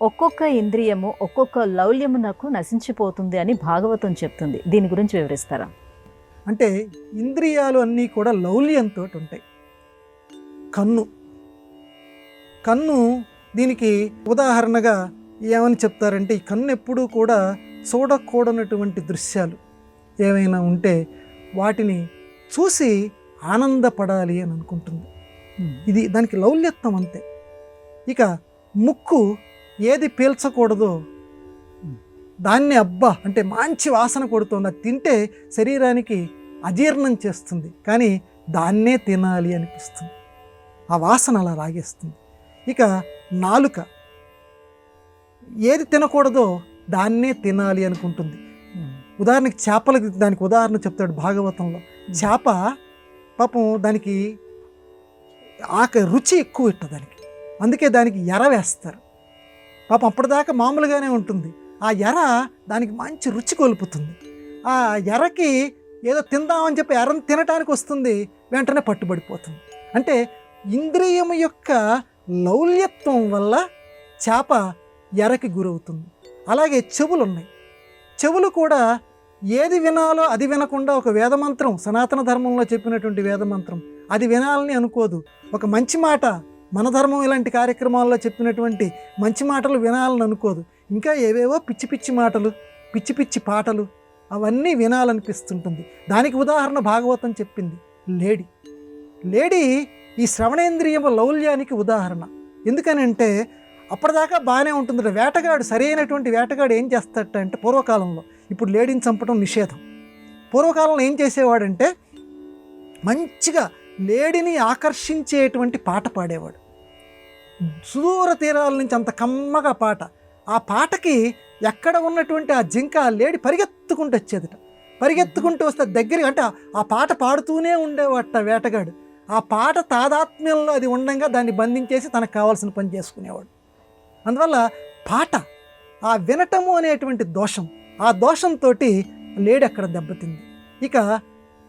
ఒక్కొక్క ఇంద్రియము ఒక్కొక్క లౌల్యమునకు నశించిపోతుంది అని భాగవతం చెప్తుంది. దీని గురించి వివరిస్తారా? అంటే ఇంద్రియాలు అన్నీ కూడా లౌల్యంతో ఉంటాయి. కన్ను కన్ను దీనికి ఉదాహరణగా ఏమని చెప్తారంటే, ఈ కన్ను ఎప్పుడూ కూడా చూడకూడనటువంటి దృశ్యాలు ఏమైనా ఉంటే వాటిని చూసి ఆనందపడాలి అని అనుకుంటుంది. ఇది దానికి లౌల్యత్వం అంతే. ఇక ముక్కు ఏది పీల్చకూడదో దాన్ని అబ్బా అంటే మంచి వాసన కొడుతుంది, అది తింటే శరీరానికి అజీర్ణం చేస్తుంది, కానీ దాన్నే తినాలి అనిపిస్తుంది, ఆ వాసన అలా లాగేస్తుంది. ఇక నాలుక ఏది తినకూడదో దాన్నే తినాలి అనుకుంటుంది. ఉదాహరణకి చేపలకి దానికి ఉదాహరణ చెప్తాడు భాగవతంలో. చేప పాపం దానికి రుచి ఎక్కువ ఇట్ట దానికి, అందుకే దానికి ఎర వేస్తారు. పాపం అప్పటిదాకా మామూలుగానే ఉంటుంది, ఆ ఎర దానికి మంచి రుచి కొలుపుతుంది. ఆ ఎరకి ఏదో తిందామని చెప్పి ఎరను తినటానికి వస్తుంది, వెంటనే పట్టుబడిపోతుంది. అంటే ఇంద్రియం యొక్క లౌల్యత్వం వల్ల చేప ఎరకి గురవుతుంది. అలాగే చెవులు ఉన్నాయి. చెవులు కూడా ఏది వినాలో అది వినకుండా ఒక వేదమంత్రం, సనాతన ధర్మంలో చెప్పినటువంటి వేదమంత్రం అది వినాలని అనుకోదు. ఒక మంచి మాట, మన ధర్మం ఇలాంటి కార్యక్రమాల్లో చెప్పినటువంటి మంచి మాటలు వినాలని అనుకోదు. ఇంకా ఏవేవో పిచ్చి పిచ్చి మాటలు, పిచ్చి పిచ్చి పాటలు అవన్నీ వినాలనిపిస్తుంటుంది. దానికి ఉదాహరణ భాగవతం చెప్పింది లేడి. లేడి ఈ శ్రవణేంద్రియము లౌల్యానికి ఉదాహరణ. ఎందుకనంటే అప్పటిదాకా బాగానే ఉంటుంది. వేటగాడు, సరైనటువంటి వేటగాడు ఏం చేస్తాడట అంటే, పూర్వకాలంలో, ఇప్పుడు లేడీని చంపడం నిషేధం, పూర్వకాలంలో ఏం చేసేవాడంటే మంచిగా లేడిని ఆకర్షించేటువంటి పాట పాడేవాడు. సుదూర తీరాల నుంచి అంత కమ్మగా పాట, ఆ పాటకి ఎక్కడ ఉన్నటువంటి ఆ జింక లేడి పరిగెత్తుకుంటూ వచ్చేదట. పరిగెత్తుకుంటూ వస్తే దగ్గర అంటే ఆ పాట పాడుతూనే ఉండేవాట వేటగాడు. ఆ పాట తాదాత్మ్యంలో అది ఉండగా దాన్ని బంధించేసి తనకు కావాల్సిన పని చేసుకునేవాడు. అందువల్ల పాట, ఆ వినటము అనేటువంటి దోషం, ఆ దోషంతో లేడి అక్కడ దెబ్బతింది. ఇక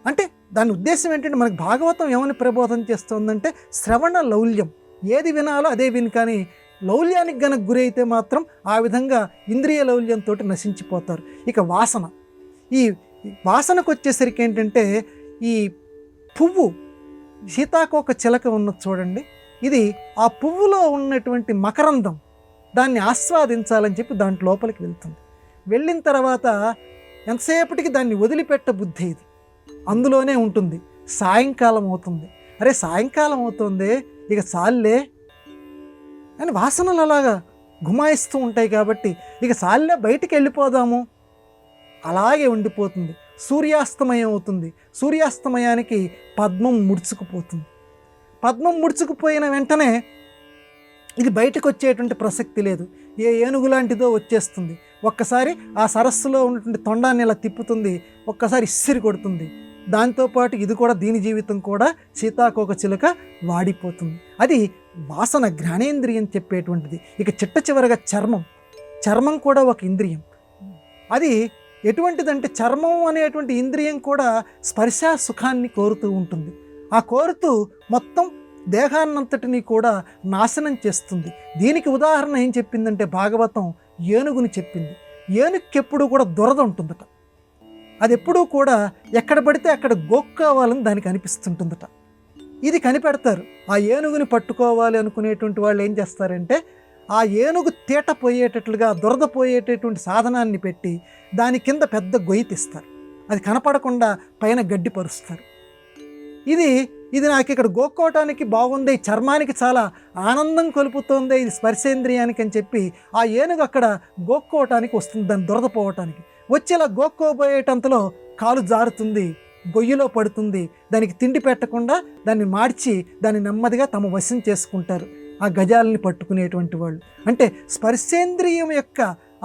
అంటే దాని ఉద్దేశం ఏంటంటే, మనకు భాగవతం ఏమని ప్రబోధం చేస్తుందంటే, శ్రవణ లౌల్యం, ఏది వినాలో అదే విని, కానీ లౌల్యానికి గనక గురైతే మాత్రం ఆ విధంగా ఇంద్రియ లౌల్యంతో నశించిపోతారు. ఇక వాసన, ఈ వాసనకు వచ్చేసరికి ఏంటంటే, ఈ పువ్వు, సీతాకోక చిలక ఉన్నది చూడండి, ఇది ఆ పువ్వులో ఉన్నటువంటి మకరందం, దాన్ని ఆస్వాదించాలని చెప్పి దాంట్ లోపలికి వెళ్తుంది. వెళ్ళిన తర్వాత ఎంతసేపటికి దాన్ని వదిలిపెట్ట బుద్ధి ఇది అందులోనే ఉంటుంది. సాయంకాలం అవుతుంది, అరే సాయంకాలం అవుతుంది ఇక చాలే అని వాసనలు అలాగా గుమాయిస్తూ ఉంటాయి కాబట్టి ఇక చాలే బయటికి వెళ్ళిపోదాము, అలాగే ఉండిపోతుంది. సూర్యాస్తమయం అవుతుంది, సూర్యాస్తమయానికి పద్మం ముడుచుకుపోతుంది. పద్మం ముడుచుకుపోయిన వెంటనే ఇది బయటకు వచ్చేటువంటి ప్రసక్తి లేదు, ఏ ఏనుగు లాంటిదో వచ్చేస్తుంది. ఒక్కసారి ఆ సరస్సులో ఉన్నటువంటి తొండాన్ని ఇలా తిప్పుతుంది, ఒక్కసారి ఇసిరి కొడుతుంది. దాంతోపాటు ఇది కూడా, దీని జీవితం కూడా సీతాకోక చిలుక వాడిపోతుంది. అది వాసన, ఘ్రాణేంద్రియం చెప్పేటువంటిది. ఇక చిట్ట చివరగా చర్మం కూడా ఒక ఇంద్రియం. అది ఎటువంటిదంటే, చర్మం అనేటువంటి ఇంద్రియం కూడా స్పర్శ సుఖాన్ని కోరుతూ ఉంటుంది. ఆ కోరుతూ మొత్తం దేహాన్నంతటినీ కూడా నాశనం చేస్తుంది. దీనికి ఉదాహరణ ఏం చెప్పిందంటే భాగవతం ఏనుగుని చెప్పింది. ఏనుగుకెప్పుడు కూడా దురద ఉంటుందట, అది ఎప్పుడూ కూడా ఎక్కడ పడితే అక్కడ గోక్కోవాలని దానికి అనిపిస్తుంటుందట. ఇది కనిపెడతారు. ఆ ఏనుగుని పట్టుకోవాలి అనుకునేటువంటి వాళ్ళు ఏం చేస్తారంటే, ఆ ఏనుగు తీట పోయేటట్లుగా, దురద పోయేటటువంటి సాధనాన్ని పెట్టి దాని కింద పెద్ద గొయ్యి తీస్తారు, అది కనపడకుండా పైన గడ్డి పరుస్తారు. ఇది నాకు ఇక్కడ గోక్కోవటానికి బాగుంది, చర్మానికి చాలా ఆనందం కొలుపుతోంది, ఇది స్పర్శేంద్రియానికి అని చెప్పి ఆ ఏనుగు అక్కడ గోక్కోవటానికి వస్తుంది, దాన్ని దొరదపోవటానికి వచ్చి ఇలా గోక్కోబోయేటంతలో కాలు జారుతుంది, గొయ్యిలో పడుతుంది. దానికి తిండి పెట్టకుండా దాన్ని మార్చి దాన్ని నెమ్మదిగా తమ వశం చేసుకుంటారు ఆ గజాలని పట్టుకునేటువంటి వాళ్ళు. అంటే స్పర్శేంద్రియం యొక్క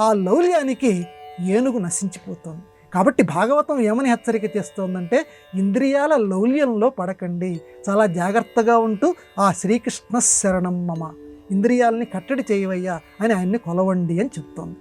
ఆ లౌల్యానికి ఏనుగు నశించిపోతుంది. కాబట్టి భాగవతం ఏమని హెచ్చరిక చేస్తోందంటే, ఇంద్రియాల లౌల్యంలో పడకండి, చాలా జాగ్రత్తగా ఉంటూ ఆ శ్రీకృష్ణ శరణం మమ, ఇంద్రియాలని కట్టడి చేయవయ్యా అని ఆయన్ని కొలవండి అని చెప్తోంది.